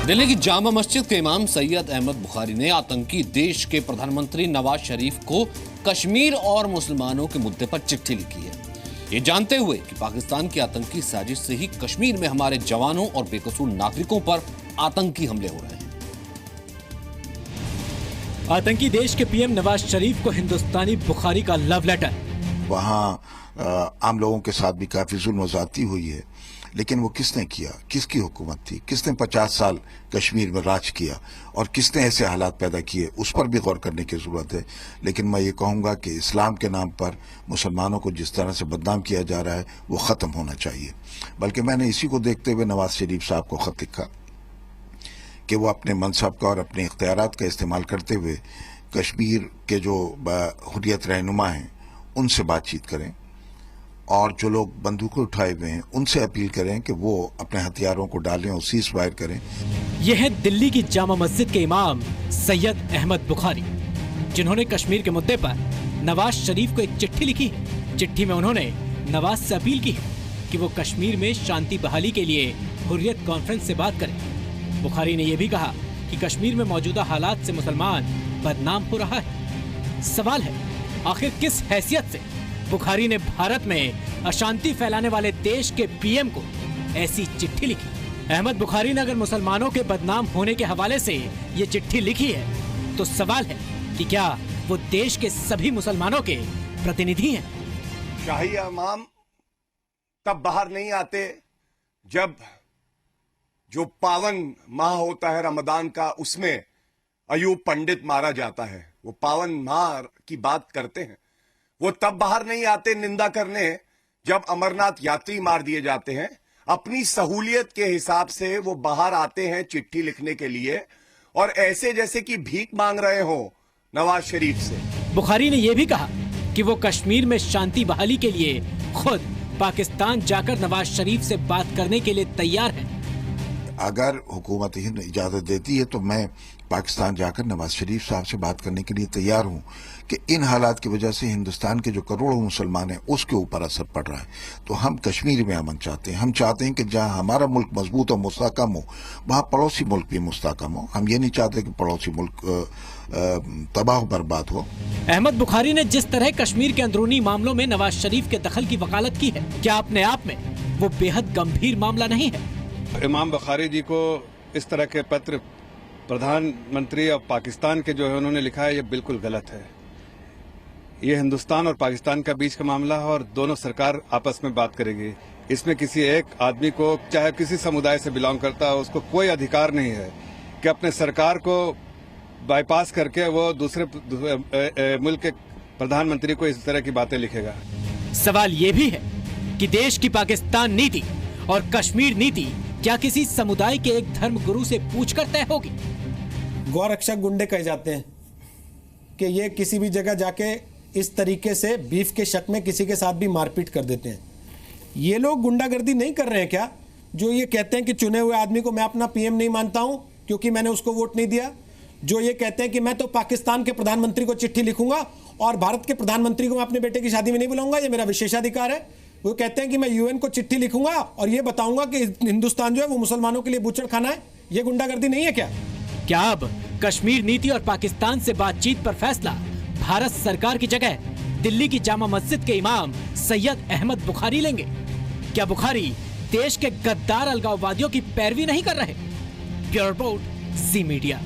दिल्ली की जामा मस्जिद के इमाम सैयद अहमद बुखारी ने आतंकी देश के प्रधानमंत्री नवाज शरीफ को कश्मीर और मुसलमानों के मुद्दे पर चिट्ठी लिखी है, ये जानते हुए कि पाकिस्तान की आतंकी साजिश से ही कश्मीर में हमारे जवानों और बेकसूर नागरिकों पर आतंकी हमले हो रहे हैं। आतंकी देश के पीएम नवाज शरीफ को हिंदुस्तानी बुखारी का लव लेटर। वहाँ आम लोगों के साथ भी काफी जुल्म ज्यादती हुई है, लेकिन वो किसने किया, किसकी हुकूमत थी, किसने 50 साल कश्मीर में राज किया और किसने ऐसे हालात पैदा किए, उस पर भी गौर करने की जरूरत है। लेकिन मैं ये कहूंगा कि इस्लाम के नाम पर मुसलमानों को जिस तरह से बदनाम किया जा रहा है वो खत्म होना चाहिए। बल्कि मैंने इसी को देखते हुए नवाज शरीफ साहब को खत लिखा कि वो अपने मनसब का और अपने इख्तियारात का इस्तेमाल करते हुए कश्मीर के जो हुर्रियत रहनुमा हैं उनसे बातचीत करें और जो लोग बंदूकें उठाए हुए हैं उनसे अपील करें कि वो अपने हथियारों को डालें और सीज फायर करें। यह है दिल्ली की जामा मस्जिद के इमाम सैयद अहमद बुखारी, जिन्होंने कश्मीर के मुद्दे पर नवाज शरीफ को एक चिट्ठी लिखी है। चिट्ठी में उन्होंने नवाज से अपील की है कि वो कश्मीर में शांति बहाली के लिए हुर्रियत कॉन्फ्रेंस से बात करें। बुखारी ने यह भी कहा कि कश्मीर में मौजूदा हालात से मुसलमान बदनाम हो रहा है। सवाल है, आखिर किस हैसियत से बुखारी ने भारत में अशांति फैलाने वाले देश के पीएम को ऐसी चिट्ठी लिखी? अहमद बुखारी ने अगर मुसलमानों के बदनाम होने के हवाले से ये चिट्ठी लिखी है तो सवाल है कि क्या वो देश के सभी मुसलमानों के प्रतिनिधि हैं? शाही इमाम तब बाहर नहीं आते जब जो पावन माह होता है रमजान का, उसमें अयूब पंडित मारा जाता है। वो पावन माह की बात करते हैं। वो तब बाहर नहीं आते निंदा करने जब अमरनाथ यात्री मार दिए जाते हैं। अपनी सहूलियत के हिसाब से वो बाहर आते हैं चिट्ठी लिखने के लिए, और ऐसे जैसे कि भीख मांग रहे हो नवाज शरीफ से। बुखारी ने यह भी कहा कि वो कश्मीर में शांति बहाली के लिए खुद पाकिस्तान जाकर नवाज शरीफ से बात करने के लिए तैयार है। अगर हुकूमत हिंद इजाजत देती है तो मैं पाकिस्तान जाकर नवाज शरीफ साहब से बात करने के लिए तैयार हूं कि इन हालात की वजह से हिंदुस्तान के जो करोड़ों मुसलमान हैं उसके ऊपर असर पड़ रहा है। तो हम कश्मीर में अमन चाहते हैं। हम चाहते हैं कि जहां हमारा मुल्क मजबूत और मुस्तहकम हो वहां पड़ोसी मुल्क भी मुस्तहकम हो। हम ये नहीं चाहते कि पड़ोसी मुल्क तबाह बर्बाद हो। अहमद बुखारी ने जिस तरह कश्मीर के अंदरूनी मामलों में नवाज शरीफ के दखल की वकालत की है, क्या अपने आप में वो बेहद गंभीर मामला नहीं है? इमाम बुखारी जी को इस तरह के पत्र प्रधानमंत्री और पाकिस्तान के जो है उन्होंने लिखा है, ये बिल्कुल गलत है। ये हिंदुस्तान और पाकिस्तान का बीच का मामला है और दोनों सरकार आपस में बात करेगी। इसमें किसी एक आदमी को, चाहे किसी समुदाय से बिलोंग करता हो, उसको कोई अधिकार नहीं है कि अपने सरकार को बाईपास करके वो दूसरे मुल्क के प्रधानमंत्री को इस तरह की बातें लिखेगा। सवाल ये भी है कि देश की पाकिस्तान नीति और कश्मीर नीति क्या किसी समुदाय के एक धर्म गुरु से पूछकर तय होगी? गौरक्षक गुंडे कहे जाते हैं कि ये किसी भी जगह जाके इस तरीके से बीफ के शक में किसी के साथ भी मारपीट कर देते हैं। ये लोग गुंडागर्दी नहीं कर रहे हैं क्या, जो ये कहते हैं कि चुने हुए आदमी को मैं अपना पीएम नहीं मानता हूं क्योंकि मैंने उसको वोट नहीं दिया? जो ये कहते हैं कि मैं तो पाकिस्तान के प्रधानमंत्री को चिट्ठी लिखूंगा और भारत के प्रधानमंत्री को मैं अपने बेटे की शादी में नहीं बुलाऊंगा, ये मेरा विशेषाधिकार है। वो कहते हैं कि मैं यूएन को चिट्ठी लिखूंगा और ये बताऊंगा कि हिंदुस्तान जो है वो मुसलमानों के लिए बूचड़ खाना है। ये गुंडागर्दी नहीं है क्या? क्या अब कश्मीर नीति और पाकिस्तान से बातचीत पर फैसला भारत सरकार की जगह दिल्ली की जामा मस्जिद के इमाम सैयद अहमद बुखारी लेंगे? क्या बुखारी देश के गद्दार अलगाववादियों की पैरवी नहीं कर रहे? ब्यूरो रिपोर्ट, जी मीडिया।